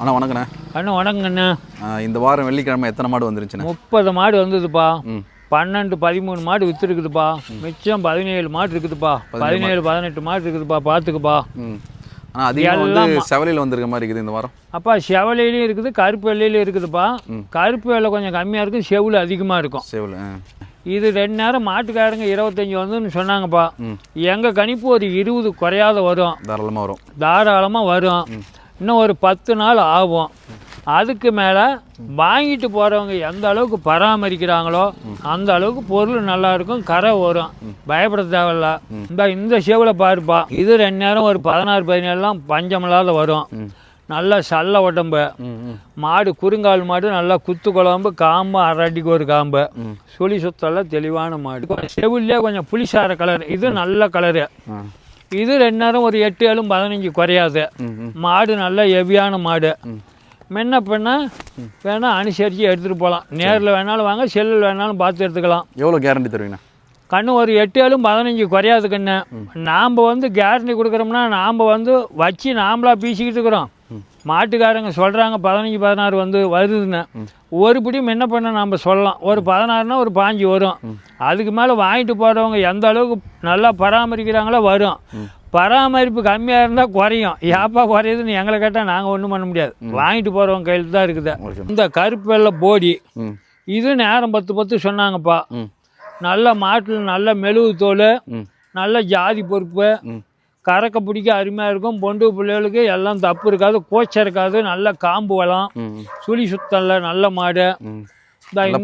அண்ணா வணக்கண்ணே. அண்ணா வணக்கங்கண்ணா. இந்த வாரம் வெள்ளிக்கிழமை எத்தனை மாடு வந்துருச்சுண்ணே? 30 மாடு வந்ததுப்பா. 12-13 மாடு விற்றுருக்குதுப்பா. மிச்சம் 17 மாடு இருக்குதுப்பா. 17-18 மாடு இருக்குதுப்பா. பார்த்துக்குப்பா. ஆனால் அதிகமாக வந்து செவலையில் வந்துருக்க மாதிரி இருக்குது இந்த வாரம். அப்பா செவலையிலையும் இருக்குது, கருப்பு வெள்ளையிலையும் இருக்குதுப்பா. கருப்பு வெள்ளை கொஞ்சம் கம்மியாக இருக்கும், செவில் அதிகமாக இருக்கும். செவில் இது 2 நேரம் மாட்டுக்காரங்க 25 வந்துன்னு சொன்னாங்கப்பா. எங்கள் கணிப்பு ஒரு 20 குறையாத வரும். தாராளமாக வரும். இன்னும் ஒரு 10 நாள் ஆகும். அதுக்கு மேலே வாங்கிட்டு போகிறவங்க எந்த அளவுக்கு பராமரிக்கிறாங்களோ அந்த அளவுக்கு பொருள் நல்லாயிருக்கும், கரை வரும், பயப்பட தேவையில்ல. இந்த செவில் பாருப்பா, இது 2 நேரம் ஒரு 16-17 பஞ்சமில்லாத வரும். நல்லா சல்ல உடம்பு மாடு, குறுங்கால் மாடு, நல்லா குத்து குழம்பு, காம்பு அரடிக்கு ஒரு காம்பு, சுழி சுத்தெல்லாம் தெளிவான மாடு. செவிலே கொஞ்சம் புளிசார கலர், இது நல்ல கலரு. இது 2 நேரம் ஒரு 8-15 குறையாது. மாடு நல்ல ஹெவியான மாடு. முன்ன பின்ன வேணால் அனுசரித்து எடுத்துகிட்டு போகலாம். நேரில் வேணாலும் வாங்க, செல்லில் வேணாலும் பார்த்து எடுத்துக்கலாம். எவ்வளோ கேரண்டி தருவீங்கண்ணா? கண்ணு ஒரு 8-15 குறையாது கண்ணு. நாம் வந்து கேரண்டி கொடுக்குறோம்னா நாம் வந்து வச்சு நாம்ளாக பீசிக்கிட்டு இருக்கிறோம். மாட்டுக்காரங்க சொல்கிறாங்க 15-16 வந்து வருதுன்னு. ஒரு பிடி என்ன பண்ண நாம் சொல்லலாம். ஒரு 16னா ஒரு 5 வரும். அதுக்கு மேலே வாங்கிட்டு போகிறவங்க எந்த அளவுக்கு நல்லா பராமரிக்கிறாங்களோ வரும். பராமரிப்பு கம்மியாக இருந்தால் குறையும். ஏப்பா குறையுதுன்னு எங்களை கேட்டால் நாங்கள் ஒன்றும் பண்ண முடியாது. வாங்கிட்டு போகிறவங்க கையில் தான் இருக்குது. இந்த கருப்பு வெள்ளை போடி இது நேரம் 10 சொன்னாங்கப்பா. நல்ல மாட்டில் நல்ல மெழுகு தோல், நல்ல ஜாதி பொறுப்பு, கறக்க பிடிக்க அருமையாக இருக்கும். பொண்டு பிள்ளைகளுக்கு எல்லாம் தப்பு இருக்காது, கோச்சம் இருக்காது, நல்ல காம்பு வளம், சுழி சுத்தல்ல நல்ல மாடு.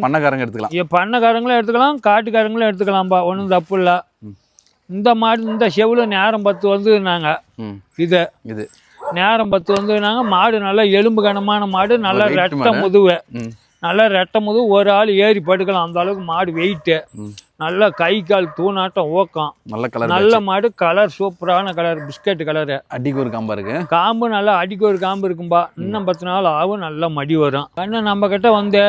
பண்ணக்காரங்க எடுத்துக்கலாம், பண்ணக்காரங்களும் எடுத்துக்கலாம், காட்டுக்காரங்களும் எடுத்துக்கலாம்ப்பா, ஒன்றும் தப்பு இல்லை. இந்த மாடு இந்த செவில் நேரம் 10 வந்துனாங்க. இது நேரம் 10 வந்துனாங்க. மாடு நல்ல எலும்பு கனமான மாடு, நல்ல ரெட்டை முதுவு, நல்ல ரெட்டை முதுவு, ஒரு ஆள் ஏறி படுக்கலாம் அந்த அளவுக்கு மாடு வெயிட்டு. நல்ல கை கால் தூணாட்டம் ஓக்கம், நல்ல மாடு. கலர் சூப்பரான கலர், பிஸ்கட் கலரு. அடிக்கு ஒரு காம்பா இருக்கு. காம்பு நல்லா அடிக்கு ஒரு காம்பு இருக்கும்பா. இன்னும் 10 நாள் ஆகும், நல்ல மடி வரும். கண்ணு நம்ம கிட்ட வந்து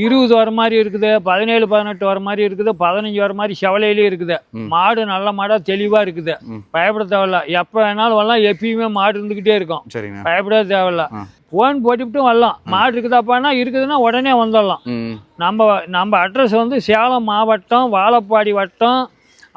20 வர மாதிரி இருக்குது, 17-18 வர மாதிரி இருக்குது, 15 வர மாதிரி செவலையிலேயே இருக்குது. மாடு நல்ல மாடா தெளிவா இருக்குது. பயப்பட தேவையில்ல. எப்ப வேணாலும் வரலாம், எப்பயுமே மாடு இருந்துகிட்டே இருக்கும். பயப்பட தேவையில்ல. ஃபோன் போட்டுவிட்டு வரலாம். மாடு இருக்குதாப்பான்னா இருக்குதுன்னா உடனே வந்துடலாம். நம்ம அட்ரஸ் வந்து சேலம் மாவட்டம் வாழப்பாடி வட்டம்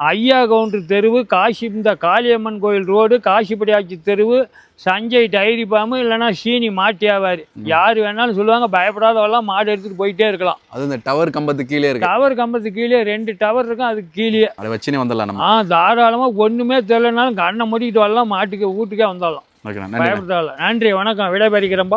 ஐயா கவுண்டர் தெருவு, இந்த காளியம்மன் கோயில் ரோடு, காசிப்படியாச்சி தெருவு, சஞ்சய் டைரி பாம்பு, இல்லைன்னா சீனி மாட்டு வியாபாரி. யார் வேணாலும் சொல்லுவாங்க. பயப்படாதவெல்லாம் மாடு எடுத்துகிட்டு போயிட்டே இருக்கலாம். அது இந்த டவர் கம்பத்துக்கு கீழே இருக்கு. டவர் கம்பத்துக்கு கீழே 2 டவர் இருக்கும், அதுக்கு கீழே அதை வச்சுனே வந்துடலாம். தாராளமாக ஒன்றுமே தெரியலனாலும் கண்ணை மூடிக்கிட்டு வரலாம், மாட்டுக்கு வீட்டுக்கே வந்துடலாம். பயப்படாத. நன்றி, வணக்கம். விடைபெறுகிறேன்பா.